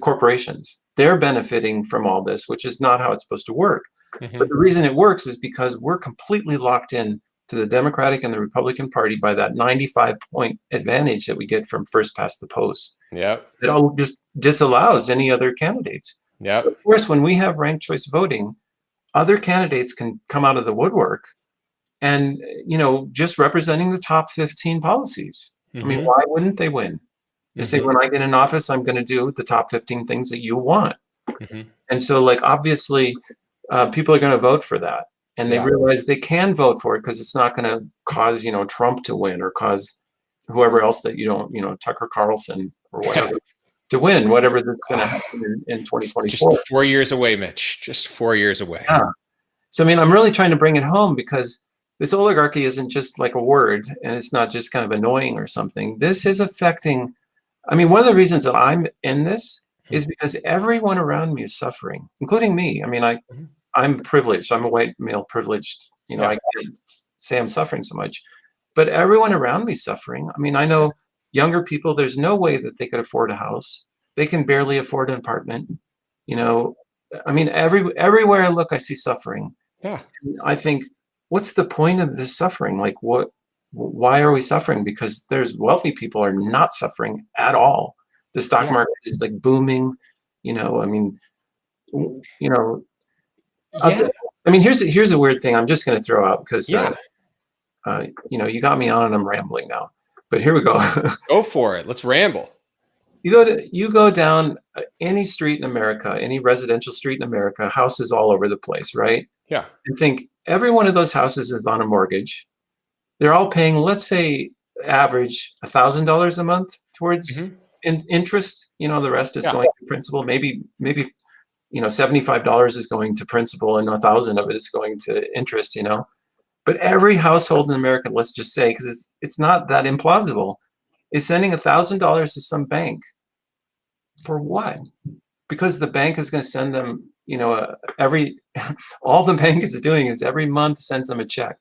corporations. They're benefiting from all this, which is not how it's supposed to work. Hmm. But the reason it works is because we're completely locked in to the Democratic and the Republican Party by that 95-point advantage that we get from first past the post. Yep. It all just disallows any other candidates. So Yep. of course, when we have ranked choice voting, other candidates can come out of the woodwork and just representing the top 15 policies. I mean, Hmm. why wouldn't they win? They say, Hmm. when I get in office, I'm going to do the top 15 things that you want. Hmm. And so, like, obviously, people are going to vote for that. And they Yeah. realize they can vote for it because it's not going to cause, Trump to win, or cause whoever else that Tucker Carlson or whatever to win, whatever that's going to happen in Just 2024. 4 years away, Mitch. Just 4 years away. Yeah. So, I mean, I'm really trying to bring it home because this oligarchy isn't just like a word, and it's not just kind of annoying or something. This is affecting. I mean, one of the reasons that I'm in this is because everyone around me is suffering, including me. I mean, Mhm. I'm privileged. I'm a white male privileged. Yeah. I can't say I'm suffering so much, but everyone around me is suffering. I mean, I know younger people, there's no way that they could afford a house. They can barely afford an apartment. You know, I mean, everywhere I look, I see suffering. Yeah. I think, what's the point of this suffering? Like, why are we suffering? Because there's wealthy people are not suffering at all. The stock Yeah. market is like booming. I mean, you know, Yeah. I mean, here's a weird thing I'm just going to throw out because, Yeah. you got me on and I'm rambling now, but here we go. Go for it. Let's ramble. You go down any street in America, any residential street in America, houses all over the place, right? Yeah. And think every one of those houses is on a mortgage. They're all paying, let's say, average $1,000 a month towards Hmm. interest. The rest is Yeah. going to principal. Maybe $75 is going to principal, and 1,000 of it is going to interest. But every household in America, let's just say, because it's not that implausible, is sending $1,000 to some bank. For what? Because the bank is going to send them, every all the bank is doing is every month sends them a check.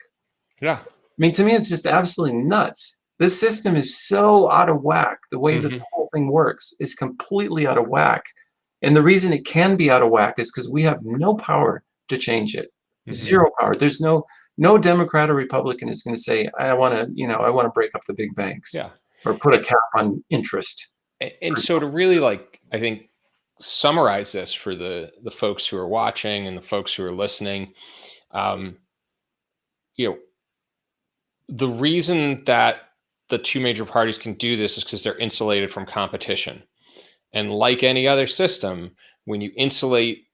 Yeah. I mean, to me, it's just absolutely nuts. This system is so out of whack. The way that the whole thing works is completely out of whack. And the reason it can be out of whack is because we have no power to change it. Zero power. There's no Democrat or Republican is going to say, I want to break up the big banks, Yeah. or put a cap on interest. And so to really, like, I think, summarize this for the folks who are watching and the folks who are listening, you know, the reason that the two major parties can do this is because they're insulated from competition. And like any other system, when you insulate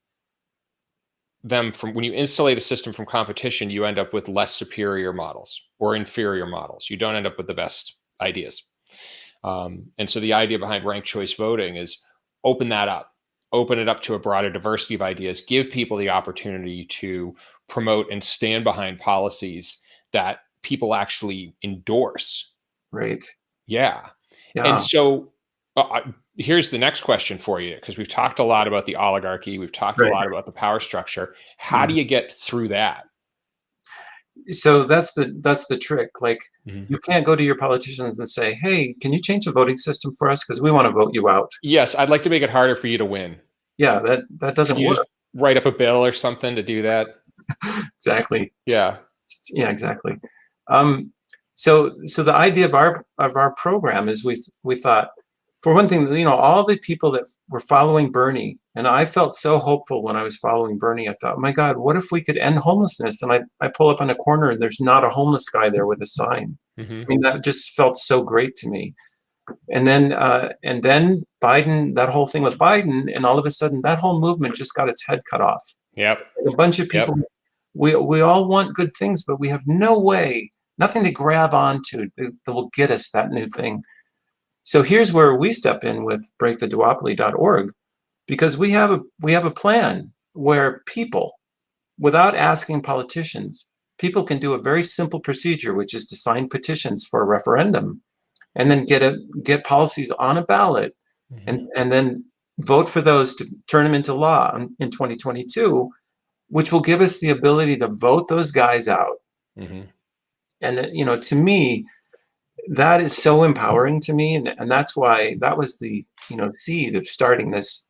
a system from competition, you end up with less superior models or inferior models. You don't end up with the best ideas. And so the idea behind ranked choice voting is open it up to a broader diversity of ideas, give people the opportunity to promote and stand behind policies that people actually endorse. Right. Yeah. Yeah. And so here's the next question for you, because we've talked a lot about the oligarchy. We've talked a lot about the power structure. How do you get through that? So that's the trick. Like, you can't go to your politicians and say, hey, can you change the voting system for us? Because we want to vote you out. Yes, I'd like to make it harder for you to win. Yeah, that doesn't work. Just write up a bill or something to do that? Exactly. Yeah. Yeah, exactly. So the idea of our program is we thought, for one thing, all the people that were following Bernie, and I felt so hopeful when I was following Bernie. I thought, my God, what if we could end homelessness? And I pull up on a corner and there's not a homeless guy there with a sign. I mean, that just felt so great to me. And then Biden, that whole thing with Biden, and all of a sudden that whole movement just got its head cut off. Yep. A bunch of people, we all want good things, but we have nothing to grab onto that will get us that new thing. So here's where we step in with breaktheduopoly.org, because we have a plan where people, without asking politicians, people can do a very simple procedure, which is to sign petitions for a referendum, and then get policies on a ballot, and then vote for those to turn them into law in 2022, which will give us the ability to vote those guys out. And to me, that is so empowering to me, and that's why that was the seed of starting this.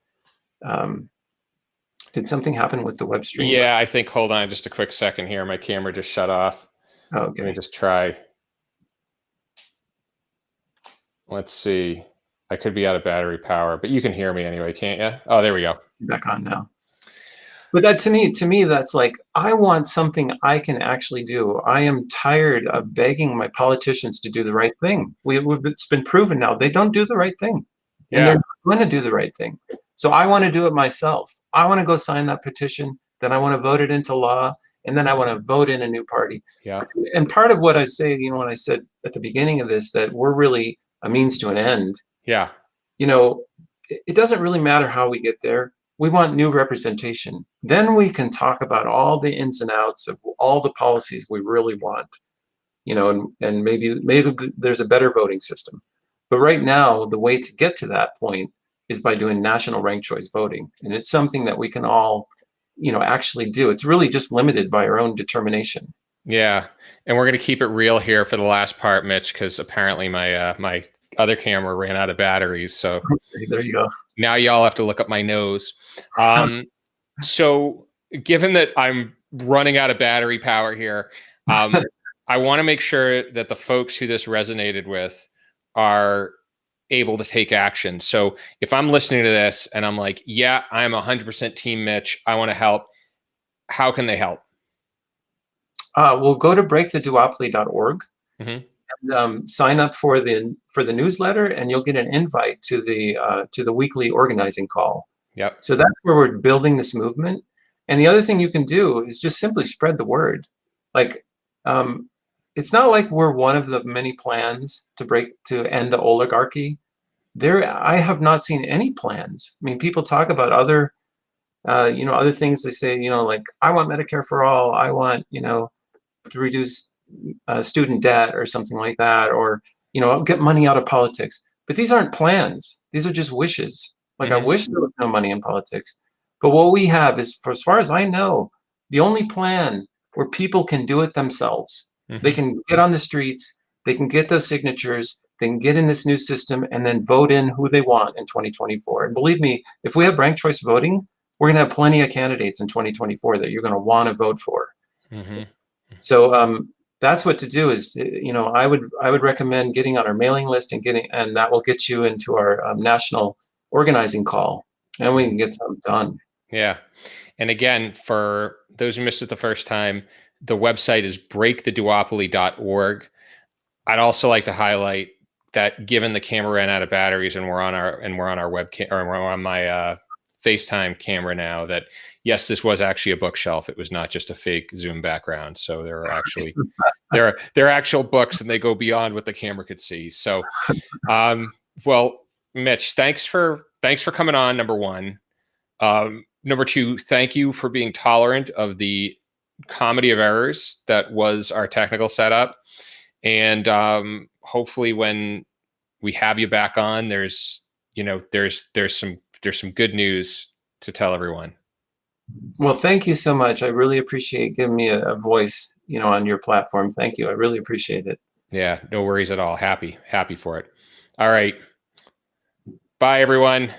Did something happen with the web stream? Yeah, I think, hold on just a quick second here. My camera just shut off. Okay. Let me just try. Let's see. I could be out of battery power, but you can hear me anyway, can't you? Oh, there we go. Back on now. But that to me, that's like, I want something I can actually do. I am tired of begging my politicians to do the right thing. It's been proven now they don't do the right thing, and they're not going to do the right thing. So I want to do it myself. I want to go sign that petition. Then I want to vote it into law, and then I want to vote in a new party. Yeah. And part of what I say, when I said at the beginning of this that we're really a means to an end. Yeah. It doesn't really matter how we get there. We want new representation. Then we can talk about all the ins and outs of all the policies we really want, and maybe there's a better voting system. But right now, the way to get to that point is by doing national ranked choice voting. And it's something that we can all, actually do. It's really just limited by our own determination. Yeah. And we're going to keep it real here for the last part, Mitch, because apparently my other camera ran out of batteries. So there you go. Now y'all have to look up my nose. So given that I'm running out of battery power here, I want to make sure that the folks who this resonated with are able to take action. So if I'm listening to this and I'm like, yeah, I'm 100% team Mitch, I want to help. How can they help? We'll go to breaktheduopoly.org. And sign up for the newsletter, and you'll get an invite to the weekly organizing call. Yep. So that's where we're building this movement. And the other thing you can do is just simply spread the word. Like, it's not like we're one of the many plans to end the oligarchy. I have not seen any plans. I mean, people talk about other things. They say, like, I want Medicare for all. I want, to reduce student debt or something like that, or get money out of politics. But these aren't plans. These are just wishes. Like, I wish there was no money in politics. But what we have is, for as far as I know, the only plan where people can do it themselves. They can get on the streets, they can get those signatures, they can get in this new system and then vote in who they want in 2024. And believe me, if we have ranked choice voting, we're going to have plenty of candidates in 2024 that you're going to want to vote for. So that's what to do is, I would recommend getting on our mailing list and that will get you into our national organizing call, and we can get something done. Yeah. And again, for those who missed it the first time, the website is breaktheduopoly.org. I'd also like to highlight that given the camera ran out of batteries and we're on our webcam, or we're on my FaceTime camera now, that yes, this was actually a bookshelf. It was not just a fake Zoom background. So there are actually there are actual books, and they go beyond what the camera could see. So well, Mitch, thanks for coming on, number one. Number two, thank you for being tolerant of the comedy of errors that was our technical setup. And hopefully when we have you back on, there's some good news to tell everyone. Well, thank you so much. I really appreciate giving me a voice, on your platform. Thank you. I really appreciate it. Yeah, no worries at all. Happy for it. All right. Bye, everyone.